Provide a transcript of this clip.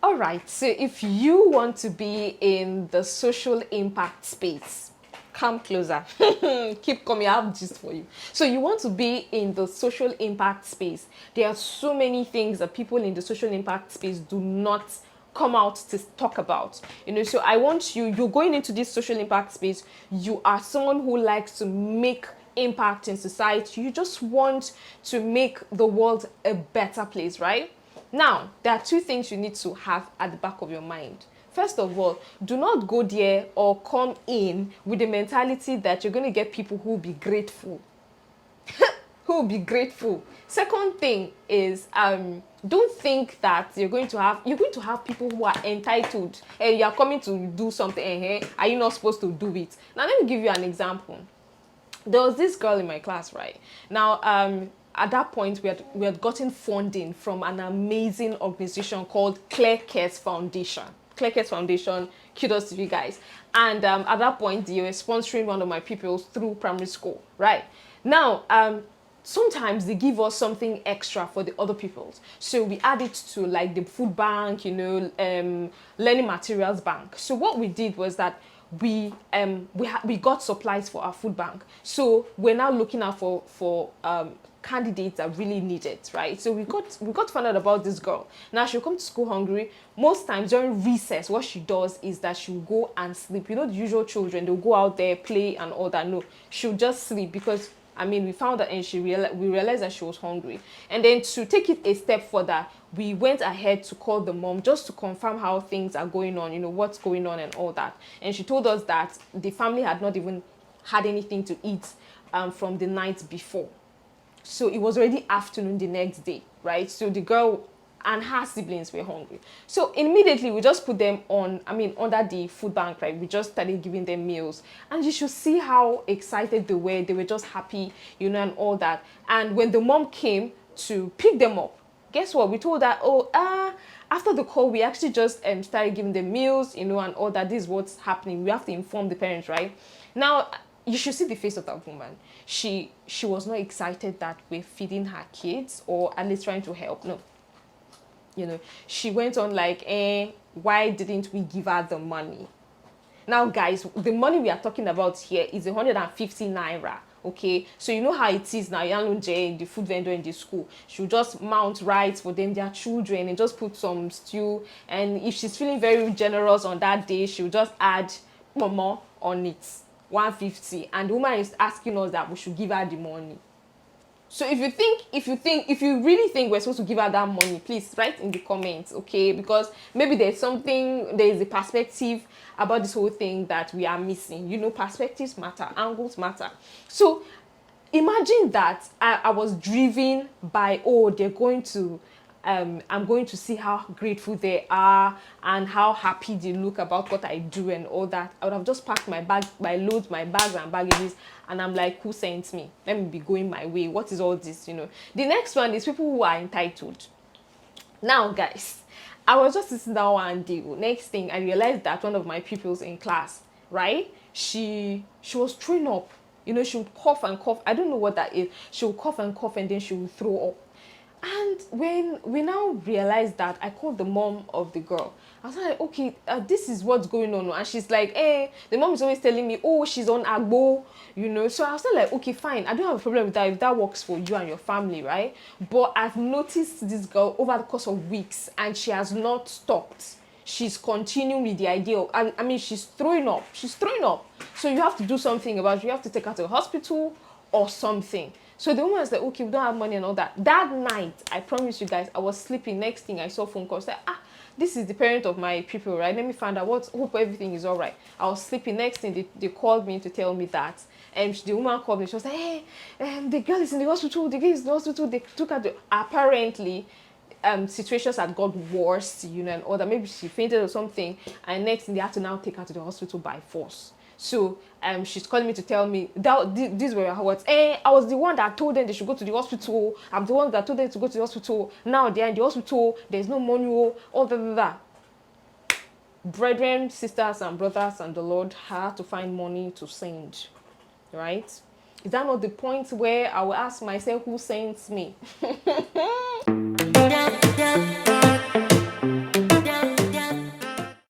All right, so if you want to be in the social impact space, come closer. Keep coming, I have gist for you. So you want to be in the social impact space. There are so many things that people in the social impact space do not come out to talk about. So I want you're going into this social impact space, you are someone who likes to make impact in society. You just want to make the world a better place, right? Now, there are two things you need to have at the back of your mind. First of all, do not go there or come in with the mentality that you're going to get people who will be grateful. Who will be grateful. Second thing is, don't think that you're going to have people who are entitled. Hey, you're coming to do something. Hey, are you not supposed to do it? Now, let me give you an example. There was this girl in my class, right? Now, at that point, we had gotten funding from an amazing organization called Claire Cares Foundation. Claire Cares Foundation, kudos to you guys. And at that point, they were sponsoring one of my pupils through primary school, right? Now, sometimes they give us something extra for the other pupils. So we add it to like the food bank, learning materials bank. So what we did was that we got supplies for our food bank. So we're now looking out for candidates that really need it, right? So we got to find out about this girl. Now she'll come to school hungry. Most times during recess, what she does is that she'll go and sleep. The usual children, they'll go out there, play and all that. No, she'll just sleep because we found that and we realized that she was hungry. And then to take it a step further, we went ahead to call the mom just to confirm how things are going on, what's going on and all that. And she told us that the family had not even had anything to eat from the night before. So it was already afternoon the next day, right? So the girl and her siblings were hungry. So immediately we just put them under the food bank, right? We just started giving them meals. And you should see how excited they were. They were just happy, and all that. And when the mom came to pick them up, guess what? We told her, after the call, we actually just started giving them meals, and all that. This is what's happening. We have to inform the parents, right? Now, you should see the face of that woman. She was not excited that we're feeding her kids or at least trying to help. No. She went on like, why didn't we give her the money? Now, guys, the money we are talking about here is 150 naira. Okay, so you know how it is now. Yanlunje, the food vendor in the school, she'll just mount rice for them, their children, and just put some stew. And if she's feeling very generous on that day, she'll just add more on it, 150. And the woman is asking us that we should give her the money. So if you really think we're supposed to give her that money, please write in the comments, okay? Because maybe there is a perspective about this whole thing that we are missing. Perspectives matter, angles matter. So imagine that I was driven by, they're going to, I'm going to see how grateful they are and how happy they look about what I do and all that. I would have just packed my bags and baggages, and I'm like, who sent me? Let me be going my way. What is all this, The next one is people who are entitled. Now, guys, I was just sitting down one day. Next thing, I realized that one of my pupils in class, right? She was throwing up. She would cough and cough. I don't know what that is. She would cough and cough, and then she would throw up. And when we now realized that, I called the mom of the girl. I was like, okay, this is what's going on. And she's like, the mom is always telling me, she's on agbo, So I was like, okay, fine. I don't have a problem with that if that works for you and your family, right? But I've noticed this girl over the course of weeks, and she has not stopped. She's continuing with the idea of, she's throwing up. She's throwing up. So you have to do something about it. You have to take her to the hospital or something. So the woman was like, okay, we don't have money and all that. That night, I promise you guys, I was sleeping. Next thing, I saw a phone call. I was like, this is the parent of my people, right? Let me find out hope everything is all right. I was sleeping. Next thing, they called me to tell me that. And the woman called me. She was like, the girl is in the hospital. The girl is in the hospital. They took her to, apparently, situations had got worse, and all that. Maybe she fainted or something. And next thing, they had to now take her to the hospital by force. So she's calling me to tell me that these were her words. I was the one that told them they should go to the hospital. I'm the one that told them to go to the hospital. Now they're in the hospital. There's no money. All that. Brethren, sisters, and brothers, and the Lord had to find money to send. Right? Is that not the point where I will ask myself, who sends me?